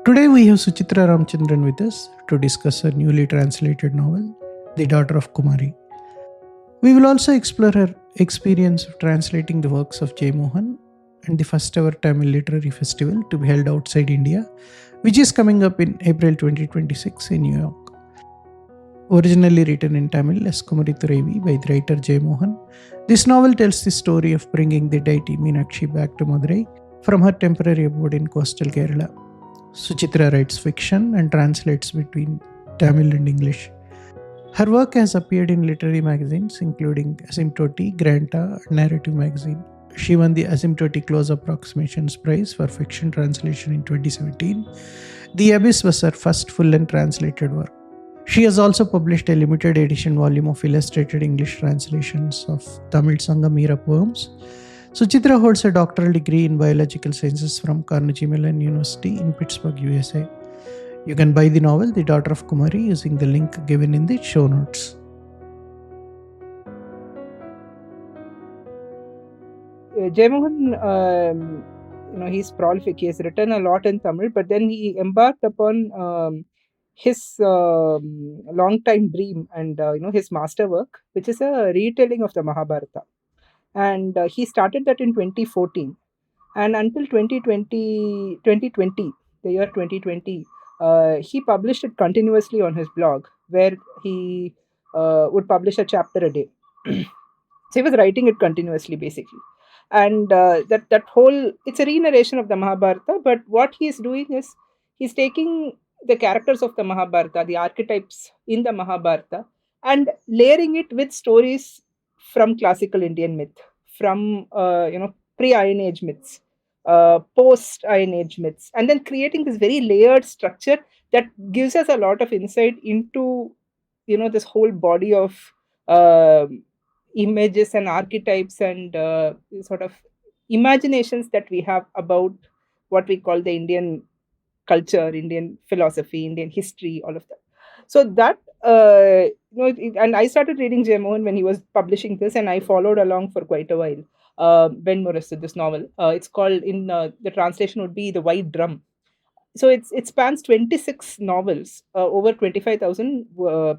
Today we have Suchitra Ramachandran with us to discuss her newly translated novel, The Daughter of Kumari. We will also explore her experience of translating the works of Jeyamohan and the first ever Tamil Literary Festival to be held outside India, which is coming up in April 2026 in New York. Originally written in Tamil as Kumari Thuraivi by the writer Jeyamohan, this novel tells the story of bringing the deity Meenakshi back to Madurai from her temporary abode in coastal Kerala. Suchitra writes fiction and translates between Tamil and English. Her work has appeared in literary magazines including Asymptote, Granta and Narrative Magazine. She won the Asymptote Close Approximations Prize for fiction translation in 2017. The Abyss was her first full-length translated work. She has also published a limited edition volume of illustrated English translations of Tamil Sangam-era poems. Suchitra holds a doctoral degree in biological sciences from Carnegie Mellon University in Pittsburgh, USA. You can buy the novel, The Daughter of Kumari, using the link given in the show notes. Jeyamohan, he's prolific. He has written a lot in Tamil, but then he embarked upon his long-time dream and his masterwork, which is a retelling of the Mahabharata. And he started that in 2014. And until 2020, the year 2020, he published it continuously on his blog, where he would publish a chapter a day. So he was writing it continuously, basically. And that whole, it's a re-narration of the Mahabharata, but what he's doing is he's taking the characters of the Mahabharata, the archetypes in the Mahabharata, and layering it with stories from classical Indian myth, from pre-Iron Age myths, post-Iron Age myths, and then creating this very layered structure that gives us a lot of insight into this whole body of images and archetypes and sort of imaginations that we have about what we call the Indian culture, Indian philosophy, Indian history, all of that. So that and I started reading Jeyamohan when he was publishing this, and I followed along for quite a while. Ben Morris did this novel. It's called, in the translation would be The White Drum. So it spans 26 novels, over 25,000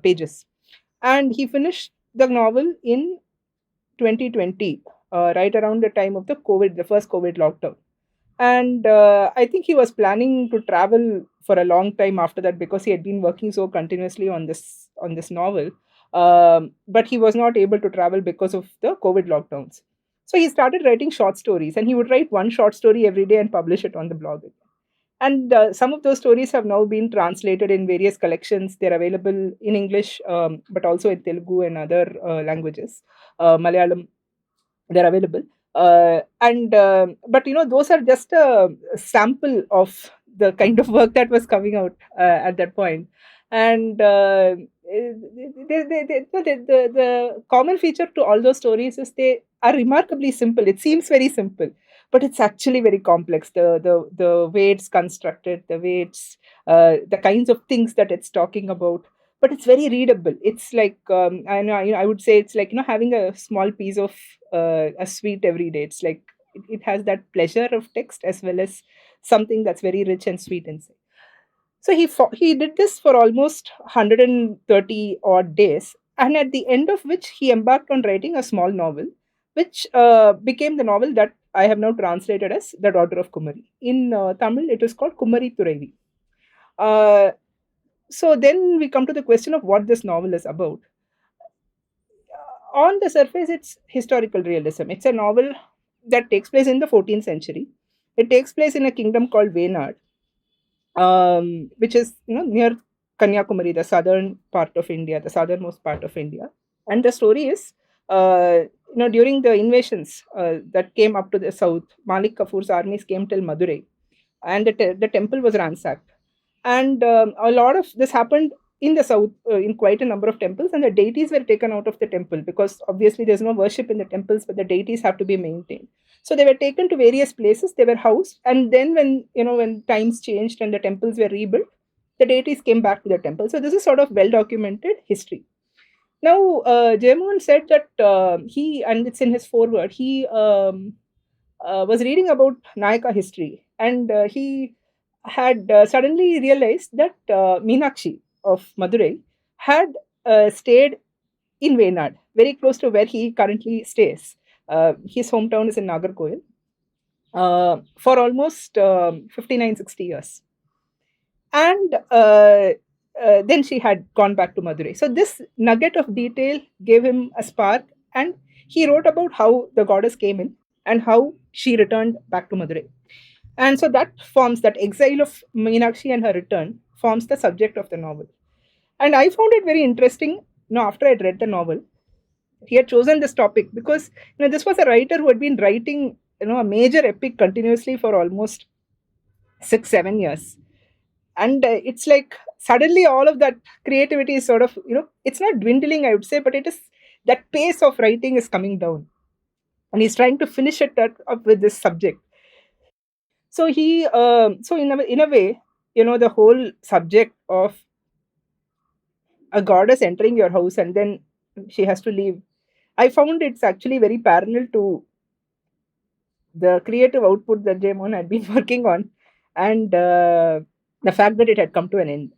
pages, and he finished the novel in 2020, right around the time of the first COVID lockdown. And I think he was planning to travel for a long time after that, because he had been working so continuously on this novel, but he was not able to travel because of the COVID lockdowns. So he started writing short stories, and he would write one short story every day and publish it on the blog. And some of those stories have now been translated in various collections. They're available in English, but also in Telugu and other languages. Malayalam, they're available. But those are just a sample of the kind of work that was coming out at that point. And the common feature to all those stories is they are remarkably simple. It seems very simple, but it's actually very complex. The way it's constructed, the way it's the kinds of things that it's talking about, but it's very readable. It's like I would say it's like having a small piece of a sweet every day. It's like it has that pleasure of text as well as something that's very rich and sweet inside. So he did this for almost 130 odd days, and at the end of which he embarked on writing a small novel, which became the novel that I have now translated as The Daughter of Kumari. In Tamil, it is called Kumari Thuraivi. So then we come to the question of what this novel is about. On the surface, it's historical realism. It's a novel that takes place in the 14th century. It takes place in a kingdom called Venad, which is near Kanyakumari, the southern part of India, the southernmost part of India. And the story is, during the invasions that came up to the south, Malik Kafur's armies came till Madurai, and the temple was ransacked. And a lot of this happened in the south, in quite a number of temples, and the deities were taken out of the temple, because obviously there's no worship in the temples, but the deities have to be maintained. So they were taken to various places, they were housed, and then when times changed and the temples were rebuilt, the deities came back to the temple. So this is sort of well-documented history. Now, Jeyamohan said that and it's in his foreword, he was reading about Nayaka history, and he had suddenly realized that Meenakshi of Madurai had stayed in Venad, very close to where he currently stays. His hometown is in Nagarkoil, for almost 59, 60 years. And then she had gone back to Madurai. So this nugget of detail gave him a spark, and he wrote about how the goddess came in and how she returned back to Madurai. And so that forms that exile of Meenakshi and her return forms the subject of the novel. And I found it very interesting. After I'd read the novel, he had chosen this topic because this was a writer who had been writing a major epic continuously for almost 6, 7 years, and it's like suddenly all of that creativity is sort of it's not dwindling, I would say, but it is that pace of writing is coming down, and he's trying to finish it up with this subject. So in a way, the whole subject of a goddess entering your house and then she has to leave, I found it's actually very parallel to the creative output that Jeyamohan had been working on, and the fact that it had come to an end.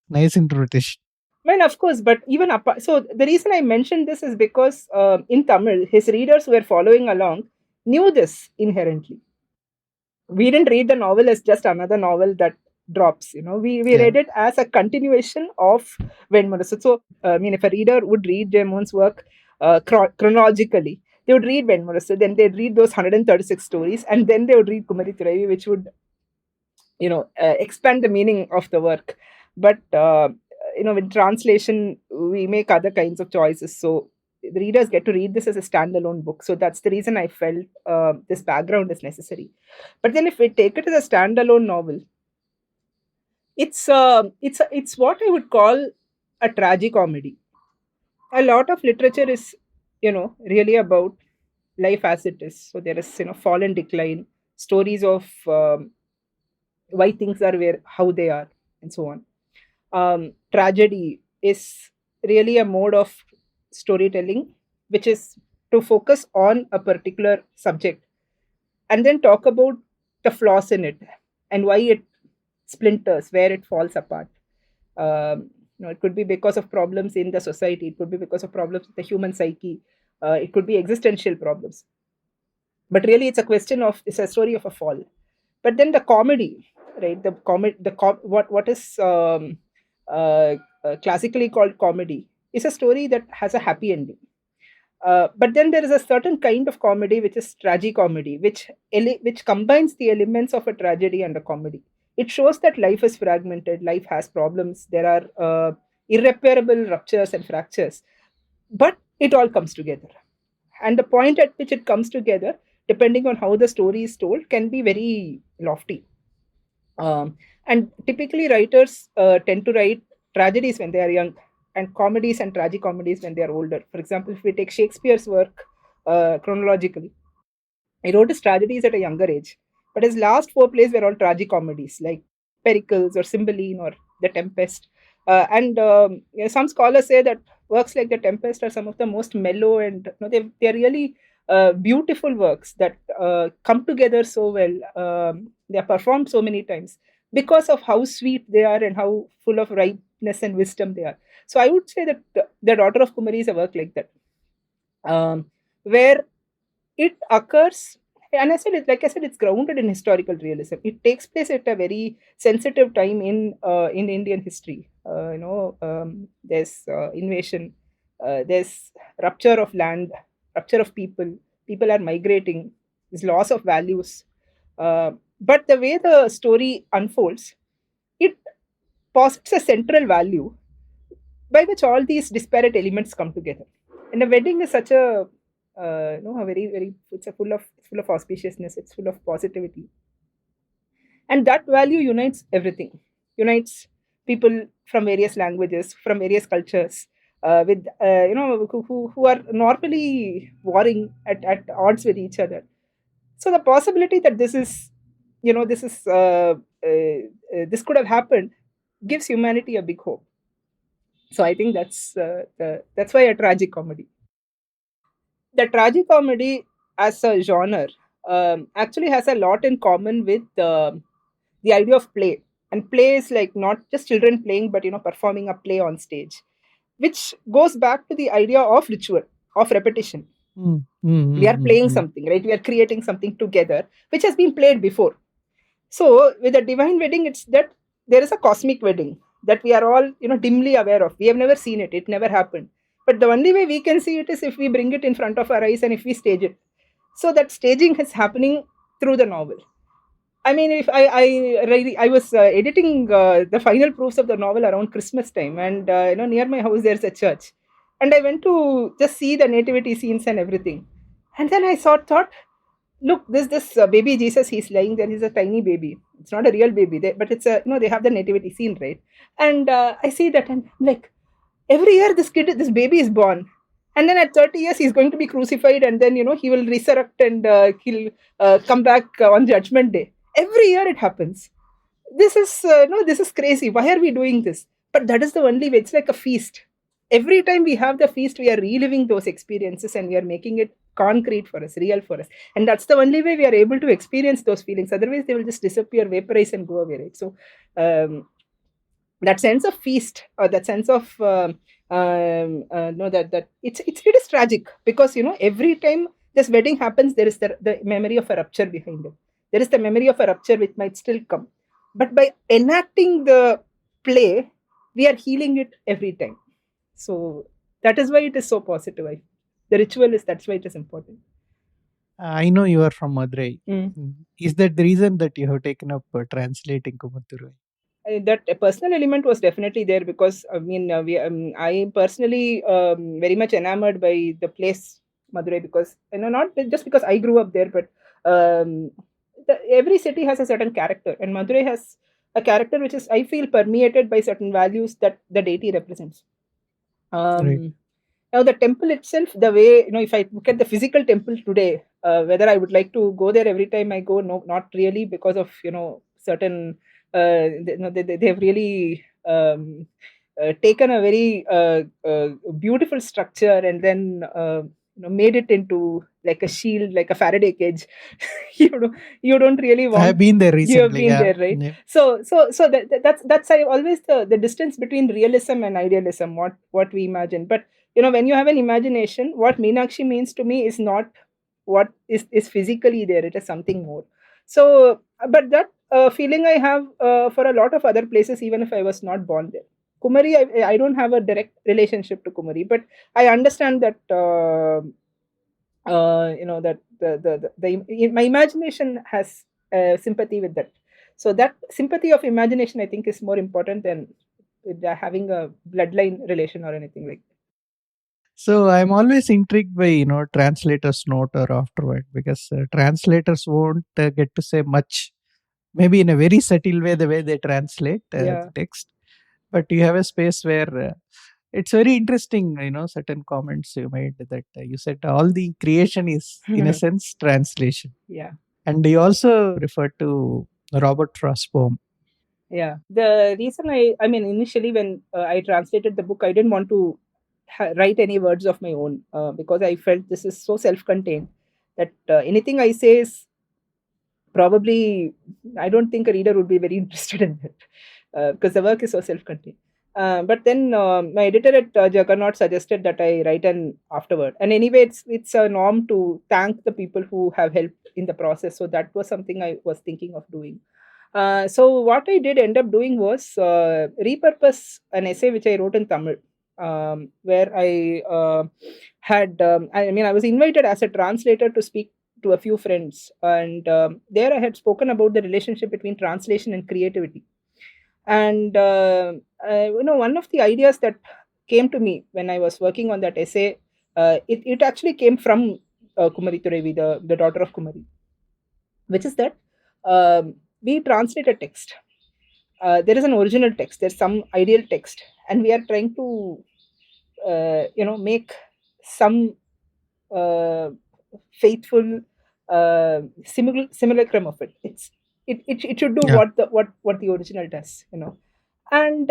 Nice interpretation. Well, of course, but even apart, so the reason I mentioned this is because in Tamil, his readers who were following along knew this inherently. We didn't read the novel as just another novel that drops. We read it as a continuation of Venmurasu. So, I mean, if a reader would read Jeyamohan's work chronologically, they would read Venmurasu, then they'd read those 136 stories, and then they would read Kumari Thuraivi, which would expand the meaning of the work. But with translation we make other kinds of choices, so the readers get to read this as a standalone book. So that's the reason I felt this background is necessary. But then if we take it as a standalone novel, it's what I would call a tragicomedy. A lot of literature is really about life as it is. So there is fall and decline, stories of why things are how they are, and so on. Tragedy is really a mode of storytelling which is to focus on a particular subject and then talk about the flaws in it and why it splinters, where it falls apart. It could be because of problems in the society, it could be because of problems with the human psyche, it could be existential problems. But really, it's a story of a fall. But then the comedy, right? What is classically called comedy is a story that has a happy ending. But then there is a certain kind of comedy which is tragicomedy, which combines the elements of a tragedy and a comedy. It shows that life is fragmented, life has problems, there are irreparable ruptures and fractures, but it all comes together. And the point at which it comes together, depending on how the story is told, can be very lofty. And typically, writers tend to write tragedies when they are young and comedies and tragicomedies when they are older. For example, if we take Shakespeare's work chronologically, he wrote his tragedies at a younger age, but his last four plays were all tragicomedies like Pericles or Cymbeline or The Tempest. And some scholars say that works like The Tempest are some of the most mellow and they're really beautiful works that come together so well. They are performed so many times because of how sweet they are and how full of ripeness and wisdom they are. So I would say that the Daughter of Kumari is a work like that, where it occurs, and like I said, it's grounded in historical realism. It takes place at a very sensitive time in Indian history. There's invasion, there's rupture of land, rupture of people. People are migrating. There's loss of values. But the way the story unfolds, it posits a central value by which all these disparate elements come together. And a wedding is such a very very it's full of auspiciousness. It's full of positivity, and that value unites everything. Unites people from various languages, from various cultures, with who are normally warring at odds with each other. So the possibility that this could have happened gives humanity a big hope. So I think that's why a tragic comedy. The tragicomedy as a genre actually has a lot in common with the idea of play. And play is like not just children playing, but performing a play on stage, which goes back to the idea of ritual, of repetition. We are playing something, right? We are creating something together, which has been played before. So with a divine wedding, it's that there is a cosmic wedding that we are all, dimly aware of. We have never seen it. It never happened. But the only way we can see it is if we bring it in front of our eyes and if we stage it. So that staging is happening through the novel. I mean, if I was editing the final proofs of the novel around Christmas time, and near my house there's a church, and I went to just see the nativity scenes and everything, and then I thought, look, this baby Jesus, he's lying there. He's a tiny baby. It's not a real baby, but it's a they have the nativity scene, right? And I see that, and I'm like, every year this baby is born, and then at 30 years he's going to be crucified, and then he will resurrect and he'll come back on Judgment Day. Every year it happens. This is this is crazy. Why are we doing this? But that is the only way. It's like a feast. Every time we have the feast, we are reliving those experiences and we are making it concrete for us, real for us. And that's the only way we are able to experience those feelings. Otherwise, they will just disappear, vaporize, and go away. Right? So that sense of feast, or that sense of no, that it is tragic, because every time this wedding happens, there is the memory of a rupture behind it. There is the memory of a rupture which might still come. But by enacting the play, we are healing it every time. So that is why it is so positive. The ritual is, that's why it is important. I know you are from Madurai. Is that the reason that you have taken up translating Kumari Thuraivi? That personal element was definitely there, because I mean, I personally very much enamored by the place Madurai, because not just because I grew up there, but every city has a certain character, and Madurai has a character which is, I feel, permeated by certain values that the deity represents. Right. Now the temple itself, the way, if I look at the physical temple today, whether I would like to go there every time I go, no, not really, because of certain they have really taken a very beautiful structure and then made it into like a shield, like a Faraday cage. You don't really want. I have been there recently. You have been there, right? Yeah. So that's always the distance between realism and idealism, what we imagine. But when you have an imagination, what Meenakshi means to me is not what is physically there. It is something more. So, but that feeling I have for a lot of other places, even if I was not born there. Kumari, I don't have a direct relationship to Kumari, but I understand that that my imagination has sympathy with that. So that sympathy of imagination, I think, is more important than having a bloodline relation or anything like that. So I'm always intrigued by translator's note or afterward, because translators won't get to say much, maybe in a very subtle way, the way they translate the text. But you have a space where it's very interesting, certain comments you made, that you said all the creation is in a sense translation. Yeah. And you also referred to Robert Frost's poem. Yeah. The reason I mean, initially when I translated the book, I didn't want to write any words of my own, because I felt this is so self-contained that anything I say is probably, I don't think a reader would be very interested in it, because the work is so self-contained. But then my editor at Juggernaut suggested that I write an afterword. And anyway, it's a norm to thank the people who have helped in the process. So that was something I was thinking of doing. So what I did end up doing was repurpose an essay which I wrote in Tamil, where I had, I was invited as a translator to speak to a few friends. And there I had spoken about the relationship between translation and creativity. And one of the ideas that came to me when I was working on that essay, it actually came from Kumari Thuraivi, the daughter of Kumari, which is that we translate a text. There is an original text. There's some ideal text, and we are trying to make some faithful simulacrum of it. It should do what the original does, and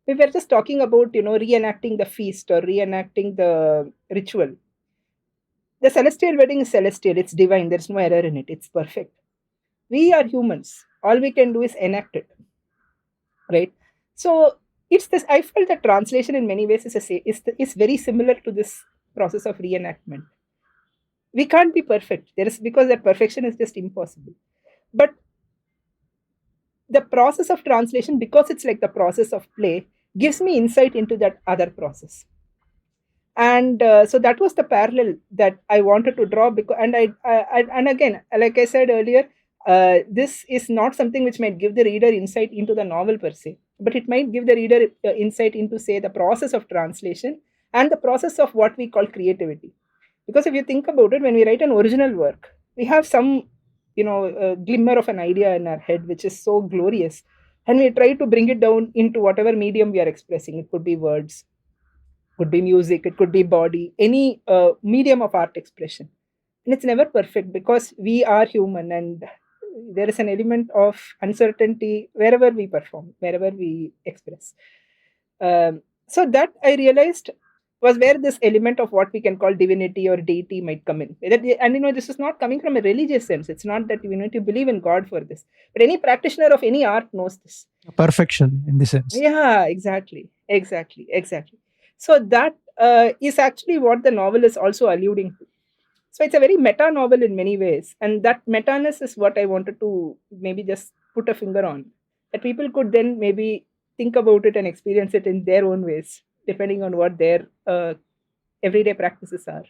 we were just talking about reenacting the feast or reenacting the ritual. The celestial wedding is celestial, it's divine, there's no error in it, it's perfect. We are humans. All we can do is enact it, right? So it's this. I felt that translation in many ways is very similar to this process of reenactment. We can't be perfect. There is because that perfection is just impossible. But the process of translation, because it's like the process of play, gives me insight into that other process. And so that was the parallel that I wanted to draw. Because and again, like I said earlier, this is not something which might give the reader insight into the novel per se, but it might give the reader insight into, say, the process of translation and the process of what we call creativity. Because if you think about it, when we write an original work, we have some, glimmer of an idea in our head which is so glorious, and we try to bring it down into whatever medium we are expressing. It could be words, could be music, it could be body, any medium of art expression. And it's never perfect because we are human, and there is an element of uncertainty wherever we perform, wherever we express. So that I realized was where this element of what we can call divinity or deity might come in. And this is not coming from a religious sense. It's not that you need to believe in God for this, but any practitioner of any art knows this. Perfection in the sense. Yeah, exactly. So that is actually what the novel is also alluding to. So it's a very meta novel in many ways, and that meta-ness is what I wanted to maybe just put a finger on. That people could then maybe think about it and experience it in their own ways, depending on what their everyday practices are.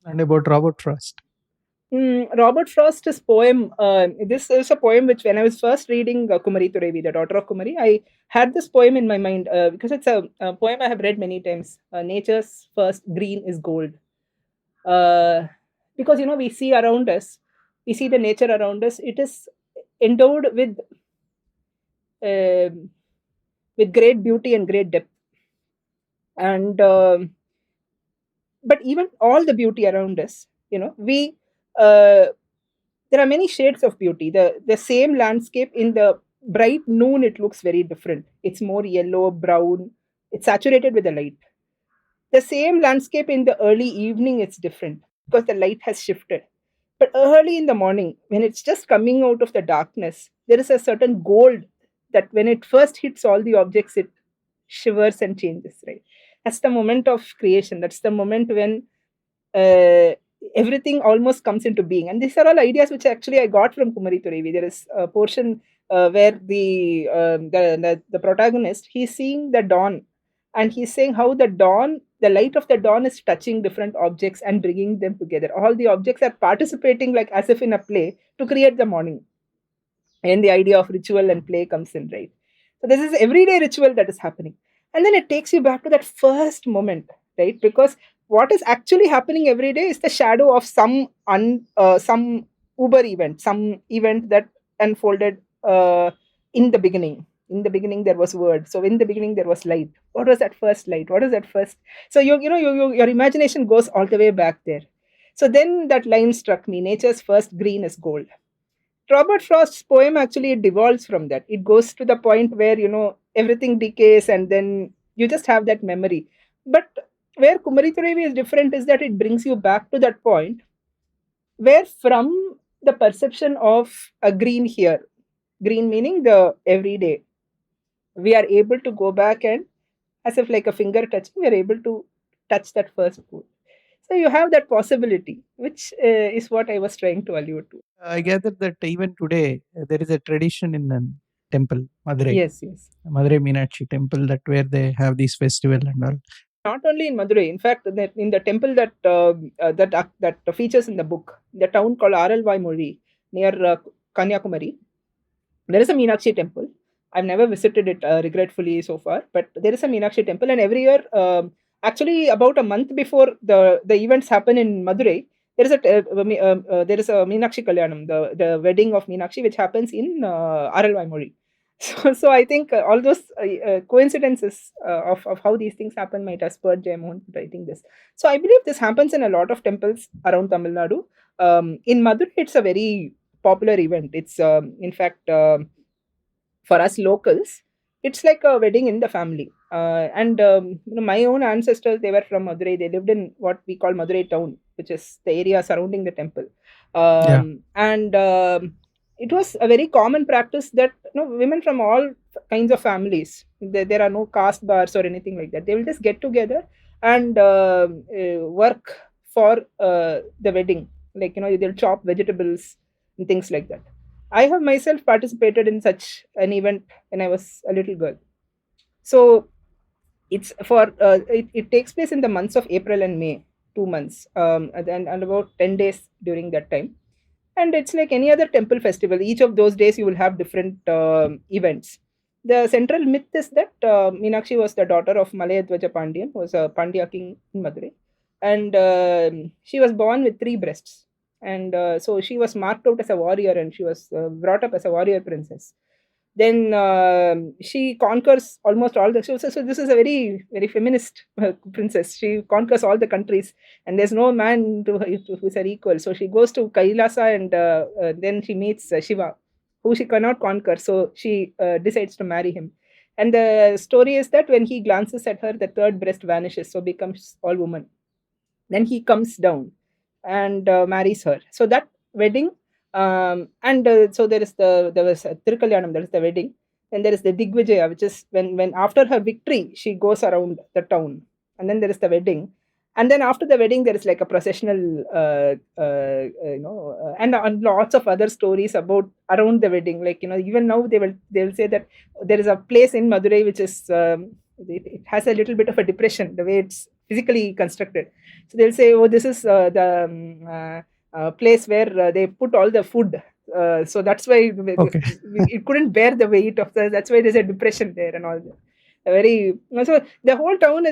And about Robert Frost. Robert Frost's poem. This is a poem which, when I was first reading Kumari Thuraivi, the Daughter of Kumari, I had this poem in my mind because it's a poem I have read many times. Nature's first green is gold. Because we see around us, we see the nature around us. It is endowed with great beauty and great depth, and but even all the beauty around us, we there are many shades of beauty. The same landscape in the bright noon, it looks very different. It's more yellow, brown. It's saturated with the light. The same landscape in the early evening, it's different because the light has shifted. But early in the morning, when it's just coming out of the darkness, there is a certain gold that when it first hits all the objects, it shivers and changes, right? That's the moment of creation. That's the moment when uh, everything almost comes into being. And these are all ideas which actually I got from Kumari Thuraivi. There is a portion where the protagonist, he's seeing the dawn, and he's saying how the light of the dawn is touching different objects and bringing them together. All the objects are participating like as if in a play to create the morning. And the idea of ritual and play comes in, right? So this is everyday ritual that is happening. And then it takes you back to that first moment, right? Because what is actually happening every day is the shadow of some uber event, some event that unfolded in the beginning. In the beginning there was word, so in the beginning there was light. What was that first light? What is that first? So your imagination goes all the way back there. So then that line struck me: nature's first green is gold. Robert Frost's poem actually devolves from that. It goes to the point where everything decays, and then you just have that memory. But where Kumari Thuraivi is different is that it brings you back to that point where, from the perception of a green here, green meaning the everyday, we are able to go back and, as if like a finger touching, we are able to touch that first pool. So you have that possibility, which is what I was trying to allude to. I gather that even today there is a tradition in a temple, Madurai. Yes. Madurai Meenakshi temple, that where they have these festival and all. Not only in Madurai, in fact, in the temple that features in the book, the town called Aralvaimozhi near Kanyakumari, there is a Meenakshi temple. I've never visited it regretfully so far, but there is a Meenakshi temple, and every year, actually about a month before the events happen in Madurai, there is a Meenakshi Kalyanam, the wedding of Meenakshi, which happens in Aralvaimozhi. So I think all those coincidences of how these things happen might have spurred Jeyamohan to writing this. So I believe this happens in a lot of temples around Tamil Nadu. In Madurai, it's a very popular event. It's in fact for us locals, it's like a wedding in the family. And my own ancestors, they were from Madurai. They lived in what we call Madurai town, which is the area surrounding the temple. And it was a very common practice that women from all kinds of families, there are no caste bars or anything like that. They will just get together and work for the wedding. Like they'll chop vegetables and things like that. I have myself participated in such an event when I was a little girl. So it takes place in the months of April and May, 2 months, and about 10 days during that time. And it's like any other temple festival. Each of those days you will have different events. The central myth is that Meenakshi was the daughter of Malayadwaja Pandyan, who was a Pandya king in Madurai. And she was born with 3 breasts. And so she was marked out as a warrior, and she was brought up as a warrior princess. Then she conquers almost all the. So this is a very, very feminist princess. She conquers all the countries, and there's no man who's her equal. So she goes to Kailasa, and then she meets Shiva, who she cannot conquer. So she decides to marry him. And the story is that when he glances at her, the 3rd breast vanishes, so becomes all woman. Then he comes down and marries her. So that wedding, and so there was Tirukalyanam, that is the wedding. And there is the Digvijaya, which is when after her victory, she goes around the town. And then there is the wedding. And then after the wedding, there is like a processional, and lots of other stories about around the wedding. Like, even now they will say that there is a place in Madurai which is, it has a little bit of a depression, the way it's physically constructed. So they'll say, oh, this is the place where they put all the food. So that's why Okay. it couldn't bear the weight of that's why there's a depression there and all that. So the whole town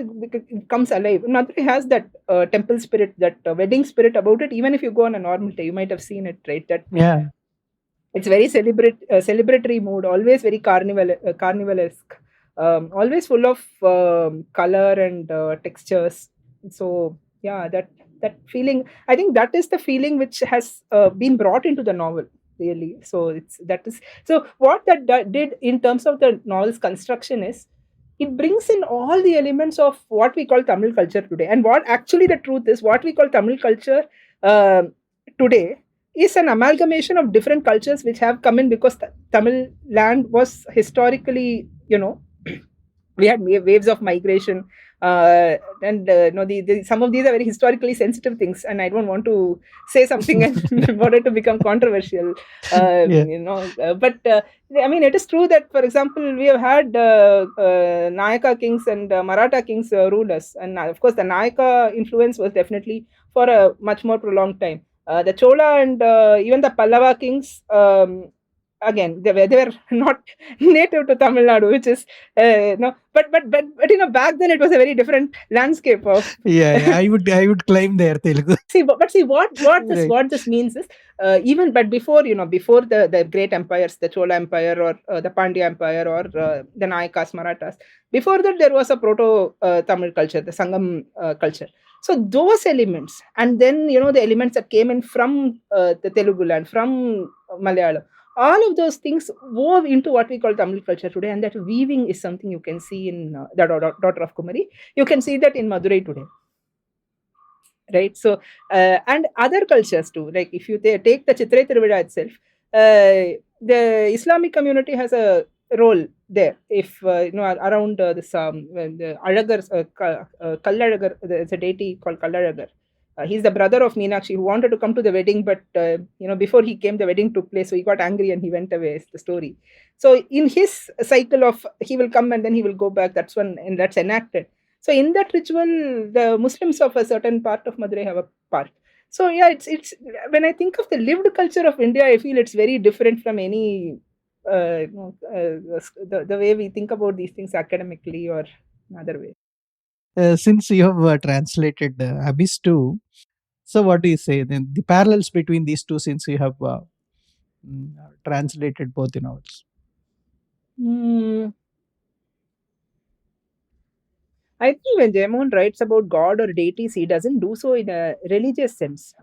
comes alive. Madurai has that temple spirit, that wedding spirit about it. Even if you go on a normal day, you might have seen it, right? That Yeah. it's very celebratory mood, always very carnivalesque, always full of color and textures. So yeah, that feeling, I think that is the feeling which has been brought into the novel, really. So what that did in terms of the novel's construction is it brings in all the elements of what we call Tamil culture today. And what actually the truth is, what we call Tamil culture today is an amalgamation of different cultures which have come in because Tamil land was historically, we had waves of migration, and some of these are very historically sensitive things, and I don't want to say something and want it to become controversial, Yeah. but I mean, it is true that, for example, we have had Nayaka kings and Maratha kings rule us, and of course the Nayaka influence was definitely for a much more prolonged time. The Chola and even the Pallava kings, again, they were not native to Tamil Nadu, which is no, but back then it was a very different landscape of. Yeah. I would claim their Telugu. See what Right. what this means is, even but before the great empires, the Chola Empire or the Pandya Empire or the Nayakas, Marathas, before that there was a proto Tamil culture, the Sangam culture. So those elements, and then the elements that came in from the Telugu land, from Malayalam, all of those things wove into what we call Tamil culture today, and that weaving is something you can see in the Daughter of Kumari. You can see that in Madurai today, right? So and other cultures too. Like if you take the Chitra Tiruvizha itself, the Islamic community has a role there. If around this the Alagar, Kallalagar, there's a deity called Kallalagar. He's the brother of Meenakshi, who wanted to come to the wedding, but before he came, the wedding took place, so he got angry and he went away. Is the story. So in his cycle of he will come and then he will go back. That's one, and that's enacted. So in that ritual, the Muslims of a certain part of Madurai have a part. So yeah, it's when I think of the lived culture of India, I feel it's very different from any the way we think about these things academically or another way. Since you have translated Abyss too, so what do you say then? The parallels between these two, since you have translated both the novels. Hmm. I think when Jeyamohan writes about God or deities, he doesn't do so in a religious sense.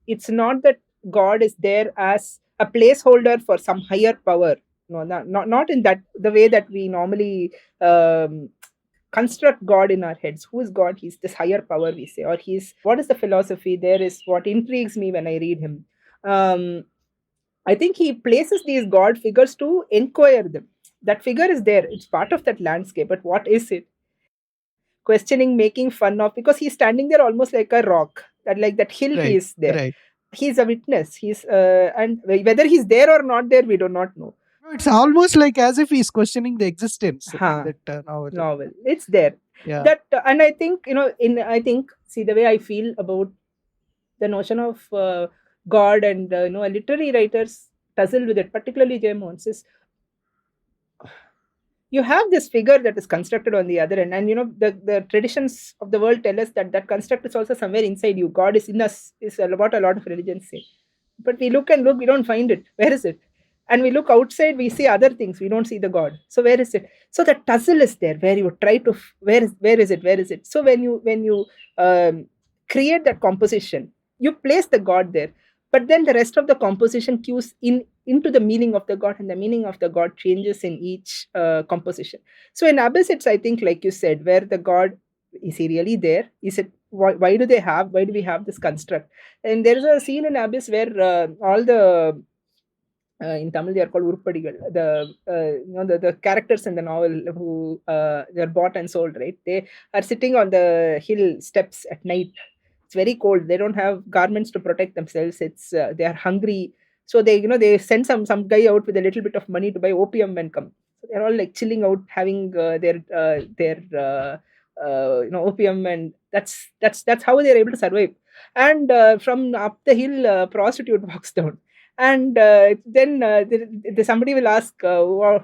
It's not that God is there as a placeholder for some higher power. No, not in that the way that we normally construct God in our heads. Who is God? He's this higher power, we say, or he's what is the philosophy? There is what intrigues me when I read him. Um, I think he places these god figures to inquire them. That figure is there, it's part of that landscape, but what is it? Questioning, making fun of, because he's standing there almost like a rock, that like that hill he Right, is there. right. He's a witness. He's and whether he's there or not there, we do not know. No, it's almost like as if he's questioning the existence in Huh. that novel. Novel. It's there. Yeah. That and I think I think see the way I feel about the notion of God and literary writers tussle with it, particularly Jeyamohan, is you have this figure that is constructed on the other end, and the traditions of the world tell us that that construct is also somewhere inside you. God is in us, is what a lot of religions say. But we look and look, we don't find it. Where is it? And we look outside, we see other things, we don't see the God. So where is it? So the tussle is there, where you try to where is it. So when you create that composition, you place the God there, but then the rest of the composition cues into the meaning of the god, and the meaning of the god changes in each composition. So in Abyss, it's, I think, like you said, where the god, is he really there? Is it, why do we have this construct? And there is a scene in Abyss where all the in Tamil they are called Urupadigal. The characters in the novel who they are bought and sold, right? They are sitting on the hill steps at night. It's very cold. They don't have garments to protect themselves. It's they are hungry, so they send some guy out with a little bit of money to buy opium and come. So they're all like chilling out, having their opium, and that's how they're able to survive. And from up the hill, a prostitute walks down, and then somebody will ask,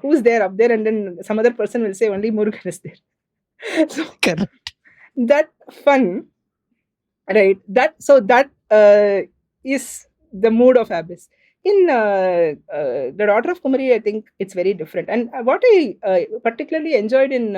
who's there up there, and then some other person will say only Murugan is there. So Correct. that fun, right? That is the mood of Abyss. In the Daughter of Kumari, I think it's very different. And what I particularly enjoyed in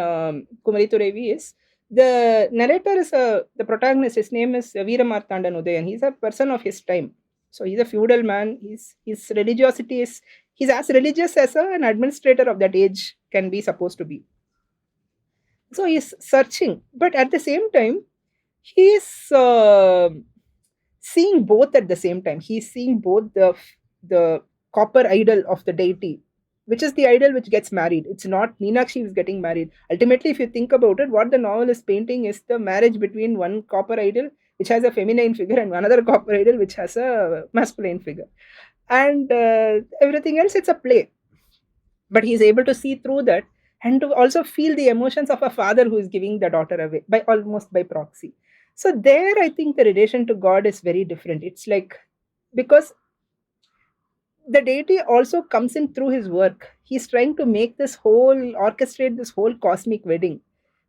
Kumari Thuraivi is the narrator is the protagonist. His name is Veeramarthandan Udayan. He's a person of his time. So he's a feudal man. His religiosity is, he's as religious as an administrator of that age can be supposed to be. So he's searching, but at the same time, he is seeing both at the same time. He's seeing both the copper idol of the deity, which is the idol which gets married. It's not Meenakshi who's getting married. Ultimately, if you think about it, what the novel is painting is the marriage between one copper idol, which has a feminine figure, and another copper idol, which has a masculine figure. And everything else, it's a play. But he's able to see through that, and to also feel the emotions of a father who is giving the daughter away by almost by proxy. So there, I think the relation to God is very different. It's like, because the deity also comes in through his work. He's trying to make orchestrate this whole cosmic wedding.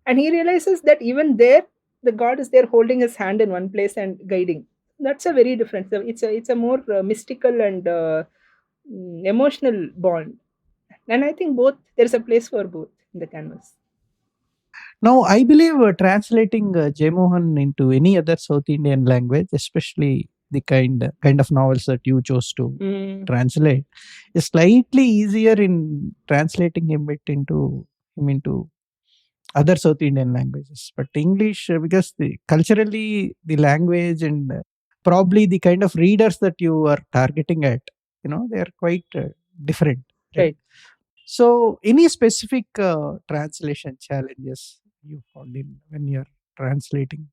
And he realizes that even there, the God is there holding his hand in one place and guiding. That's a very different. So it's a more mystical and emotional bond. And I think there's a place for both in the canvas. Now, I believe translating Jeyamohan into any other South Indian language, especially the kind of novels that you chose to translate, is slightly easier in translating him into other South Indian languages. But English, because culturally the language and probably the kind of readers that you are targeting at, they are quite different. Right. So, any specific translation challenges you found when you're translating?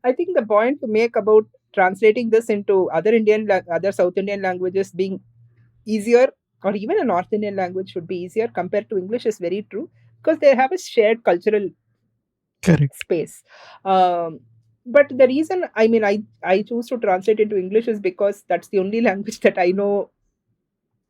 I think the point to make about translating this into other South Indian languages being easier, or even a North Indian language should be easier compared to English, is very true, because they have a shared cultural Correct. space. But the reason, I choose to translate into English is because that's the only language that I know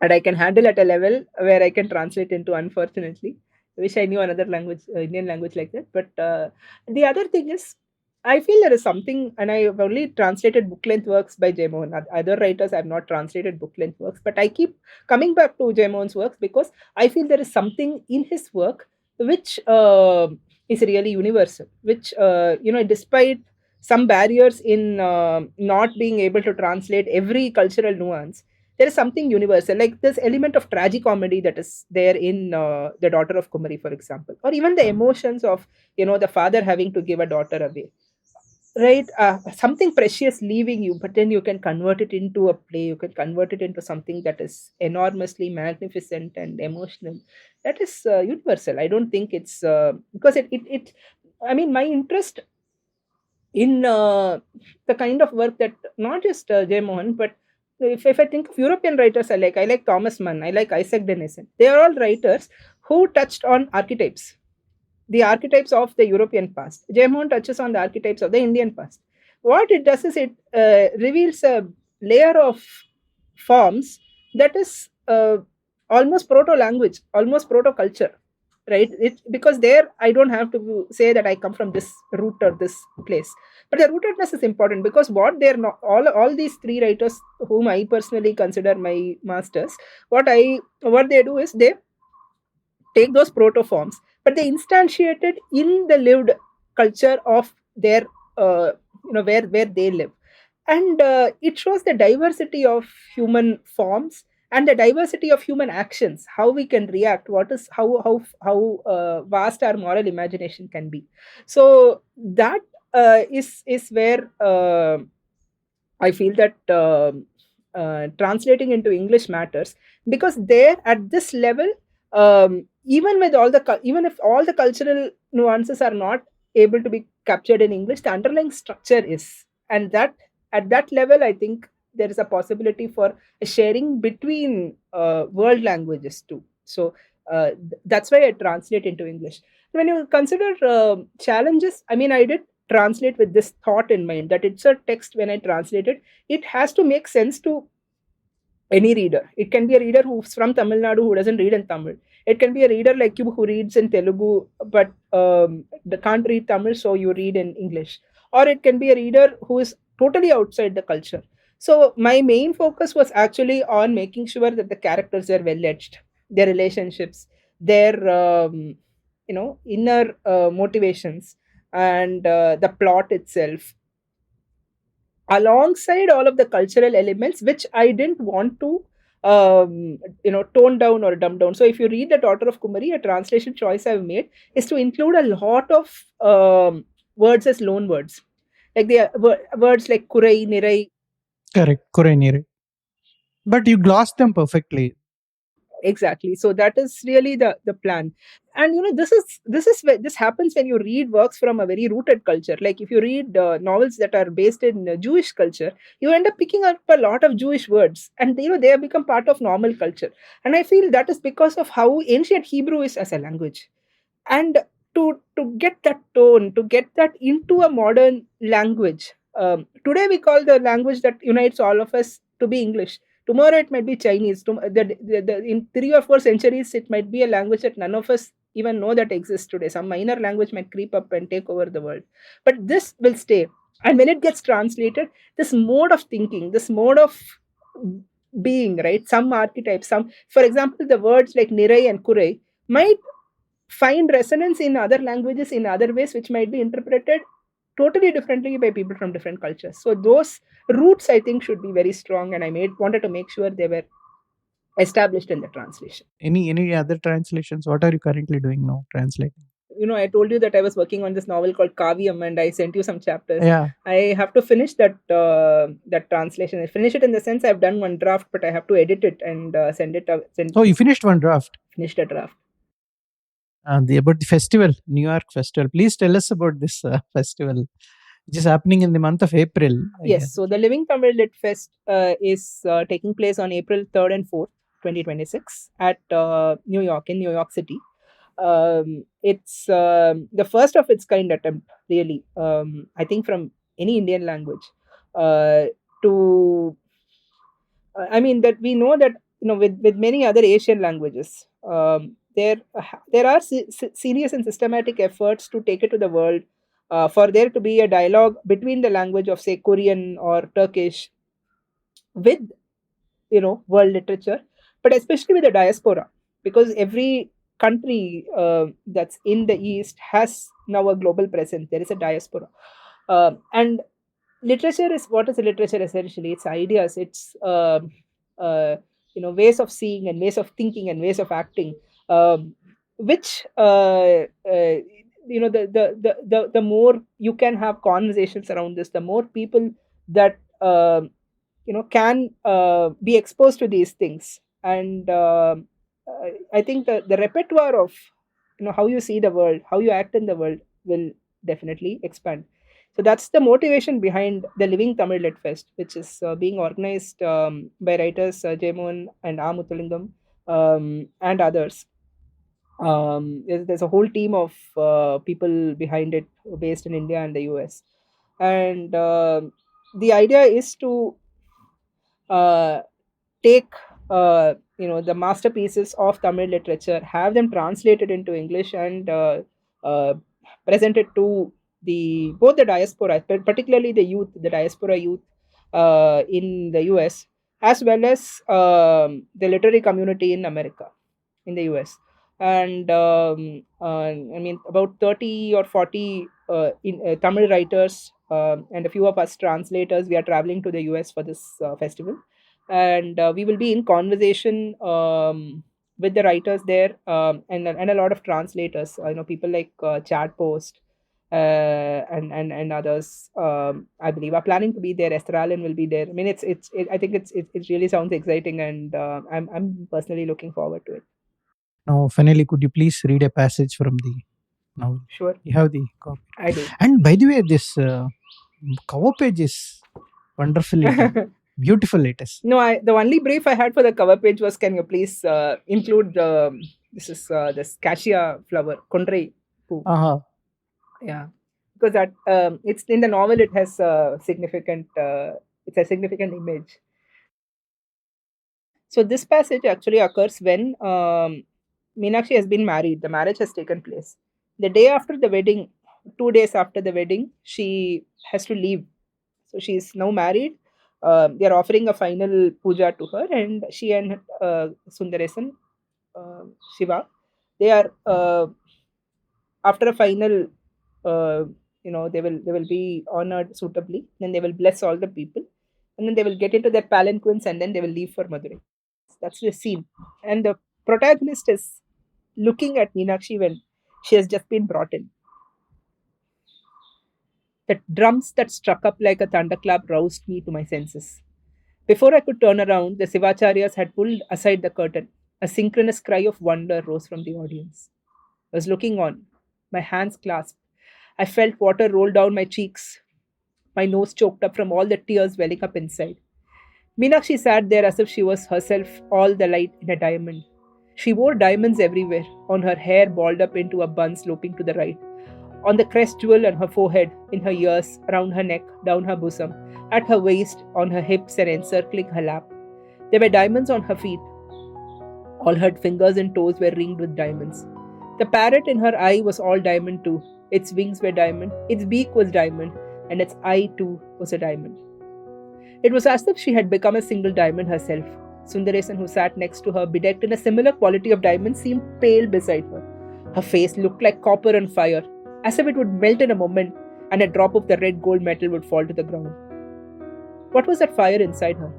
and I can handle at a level where I can translate into, unfortunately. I wish I knew another language, Indian language like that. But the other thing is, I feel there is something, and I have only translated book length works by Jeyamohan. Other writers I have not translated book length works, but I keep coming back to Jeyamohan's works because I feel there is something in his work which is really universal, which, despite some barriers in not being able to translate every cultural nuance, there is something universal, like this element of tragicomedy that is there in the Daughter of Kumari, for example, or even the emotions of the father having to give a daughter away. right, something precious leaving you, but then you can convert it into a play, you can convert it into something that is enormously magnificent and emotional. That is universal. I don't think it's because it I mean, my interest in the kind of work that not just Jeyamohan, but if I think of European writers, I like Thomas Mann, I like Isaac Denison. They are all writers who touched on archetypes, the archetypes of the European past. Jeyamohan touches on the archetypes of the Indian past. What it does is it reveals a layer of forms that is almost proto language, almost proto culture, right? Because there I don't have to say that I come from this root or this place, but the rootedness is important because what they're not all these three writers whom I personally consider my masters, what they do is they take those protoforms, but they instantiate it in the lived culture of their where they live, and it shows the diversity of human forms and the diversity of human actions, how we can react, what is how vast our moral imagination can be. So that is where I feel that translating into English matters, because there at this level, even with even if all the cultural nuances are not able to be captured in English, the underlying structure is, and that at that level, I think there is a possibility for a sharing between world languages too. So that's why I translate into English. When you consider challenges, I mean, I did translate with this thought in mind that it's a text. When I translate it, it has to make sense to any reader. It can be a reader who's from Tamil Nadu who doesn't read in Tamil. It can be a reader like you who reads in Telugu but can't read Tamil, so you read in English. Or it can be a reader who is totally outside the culture. So my main focus was actually on making sure that the characters are well edged, their relationships, their inner motivations, and the plot itself, alongside all of the cultural elements which I didn't want to tone down or dumb down. So if you read The Daughter of Kumari, a translation choice I've made is to include a lot of words as loan words, like the words like kurai, nirai. Correct, Korenire. But you glossed them perfectly. Exactly. So that is really the plan. And this happens when you read works from a very rooted culture. Like if you read novels that are based in Jewish culture, you end up picking up a lot of Jewish words, and they have become part of normal culture. And I feel that is because of how ancient Hebrew is as a language. And to get that tone, to get that into a modern language, today we call the language that unites all of us to be English. Tomorrow it might be Chinese. In 3 or 4 centuries it might be a language that none of us even know that exists today. Some minor language might creep up and take over the world, but this will stay. And when it gets translated, this mode of thinking, this mode of being, right, some archetypes, some, for example, the words like nirai and kurai might find resonance in other languages in other ways, which might be interpreted totally differently by people from different cultures. So those roots, I think, should be very strong, and I wanted to make sure they were established in the translation. Any other translations? What are you currently doing now, translating? I told you that I was working on this novel called Kavyam, and I sent you some chapters. Yeah. I have to finish that translation. I finish it in the sense I've done one draft, but I have to edit it and send it out. Oh, you finished one draft. Finished a draft. About the festival, New York Festival. Please tell us about this festival, which is happening in the month of April. Yes, so the Living Tamil Lit Fest is taking place on April 3rd and 4th, 2026 at New York, in New York City. It's the first of its kind attempt, really, I think, from any Indian language to I mean, that we know that with many other Asian languages, there are serious and systematic efforts to take it to the world, for there to be a dialogue between the language of, say, Korean or Turkish with world literature, but especially with the diaspora, because every country that's in the East has now a global presence. There is a diaspora, and literature is, what is a literature? Essentially, it's ideas, it's uh, ways of seeing and ways of thinking and ways of acting, which the more you can have conversations around this, the more people that can be exposed to these things. And I think the repertoire of how you see the world, how you act in the world, will definitely expand. So that's the motivation behind the Living Tamil Lit Fest, which is being organized by writers Jeyamohan and A. Muthulingam, and others. There's a whole team of people behind it, based in India and the US. And the idea is to uh, take the masterpieces of Tamil literature, have them translated into English, and uh, present it to the both the diaspora, particularly the diaspora youth in the US, as well as the literary community in America, in the US. And I mean, about 30 or 40 Tamil writers, and a few of us translators, we are traveling to the US for this festival. And we will be in conversation with the writers there, and a lot of translators, people like Chad Post, and others, I believe, are planning to be there. Esther Allen will be there. I mean, I think it really sounds exciting, and I'm personally looking forward to it. Now, finally, could you please read a passage from the novel? Sure, You have the copy. I do. And by the way, this cover page is wonderfully done. Beautiful it is. No, the only brief I had for the cover page was, can you please include this cassia flower, Kondrai poo. Yeah, because that it's in the novel. It has significant. It's a significant image. So this passage actually occurs when Meenakshi has been married. The marriage has taken place. The day after the wedding, 2 days after the wedding, she has to leave. So she is now married. They are offering a final puja to her, and she and Sundaresan, Shiva, they are after a final, they will be honored suitably. Then they will bless all the people, and then they will get into their palanquins, and then they will leave for Madurai. That's the scene, and the protagonist is looking at Meenakshi when she has just been brought in. The drums that struck up like a thunderclap roused me to my senses. Before I could turn around, the Sivacharyas had pulled aside the curtain. A synchronous cry of wonder rose from the audience. I was looking on, my hands clasped. I felt water roll down my cheeks, my nose choked up from all the tears welling up inside. Meenakshi sat there as if she was herself all the light in a diamond. She wore diamonds everywhere, on her hair balled up into a bun sloping to the right, on the crest jewel on her forehead, in her ears, around her neck, down her bosom, at her waist, on her hips, and encircling her lap. There were diamonds on her feet. All her fingers and toes were ringed with diamonds. The parrot in her eye was all diamond too. Its wings were diamond, its beak was diamond, and its eye too was a diamond. It was as if she had become a single diamond herself. Sundaresan, who sat next to her, bedecked in a similar quality of diamond, seemed pale beside her. Her face looked like copper on fire, as if it would melt in a moment, and a drop of the red gold metal would fall to the ground. What was that fire inside her?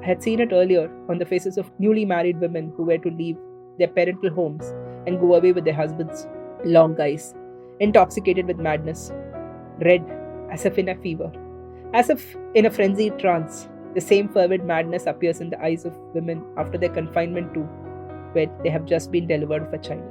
I had seen it earlier on the faces of newly married women who were to leave their parental homes and go away with their husbands, long eyes, intoxicated with madness, red as if in a fever, as if in a frenzied trance. The same fervid madness appears in the eyes of women after their confinement too, where they have just been delivered of a child.